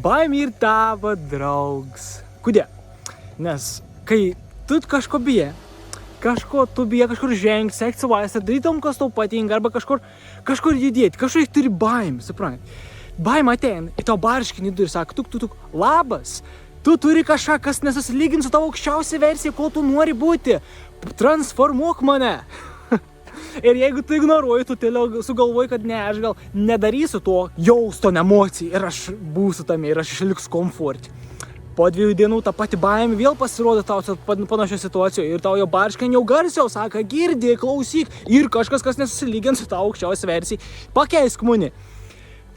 baimė ir tavo draugs. Kodėl? Nes kai tu kažko bijai, tu bijai kažkur žengti, sekti vaistą, darytum, kas tau patinka, arba kažkur judėti, kažkur turi baimę, supranti. Baimė ateina į tavo barškinį durį ir sako, tuk, labas, tu turi kažką, kas nesusilygins su tavo aukščiausia versija, ko tu nori būti. Transformuok mane. Ir jeigu tu ignoruoji, tu sugalvoji, kad ne, aš gal nedarysiu to, jaus to emocijai ir aš būsiu tame ir aš išliksiu komfortį. Po 2 dienų ta pati baimė vėl pasirodo tau panašioje situacijoje ir tau jo barškinį jau garsiau sako, girdi, klausyk ir kažkas, kas nesusilygins su tavo aukščiausia versija, pakeisk mane.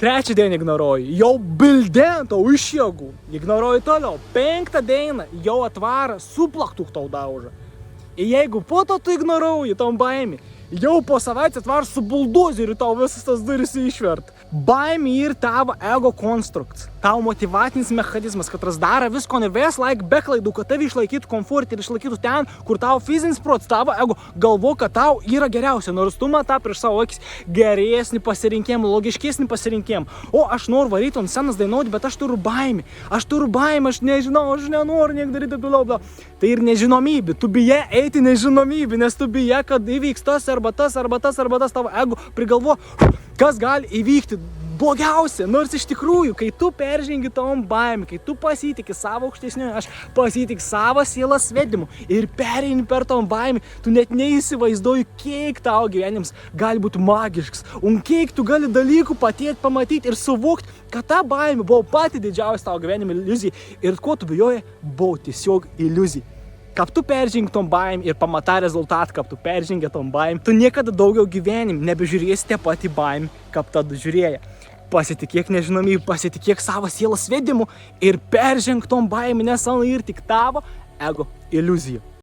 3 dieną ignoruoji, jau bildent tau iš jėgų, ignoruoji toliau, 5 dieną jau atvara, suplaktuk tau daužą. Ir jeigu po to tu ignoruoji tom baimį, jau po savaitės atvar su buldozeriu tau visas tas duris išvert. Baimė ir tavo ego konstrukts, tavo motyvacinis mechanizmas, kad daro visko neves laik be klaidų, kad tave išlaikytų komfortį ir išlaikytų ten, kur tavo fizinis protas, tavo ego galvo, kad tau yra geriausia, nors tu matą prieš savo akis geresnį pasirinkimą, logiškesnį pasirinkimą. O aš noriu varyti ant scenos dainuoti, bet aš turiu baimę, aš nežinau, aš nenoriu niek daryti, bla. Tai ir nežinomybė, tu bijai eiti nežinomybė, nes tu bijai, kad įvyks tas arba tas, tavo ego prigalvo, kas gali įvykti blogiausia, nors iš tikrųjų, kai tu peržengi tom baimį, kai tu pasitiki savo aukštesniu, aš pasitiki savo sielos vedimu ir pereini per tom baimį, tu net neįsivaizduoji, kiek tavo gyvenimas gali būti magiškas, un kiek tu gali dalykų pamatyti ir suvokti, kad ta baimė buvo pati didžiausia tavo gyvenimo iliuzija ir ko tu bijoji, buvo tiesiog iliuzija. Kaip tu peržengi tom baim ir pamatai rezultatą, kaip tu peržengi tom baim, tu niekada daugiau gyvenim nebežiūrėsi tą patį baim, kaip tada žiūrėjai. Pasitikėk nežinomybę, pasitikėk savo sielos vedimu ir perženg tom baim, nes ir tik tavo ego iliuzija.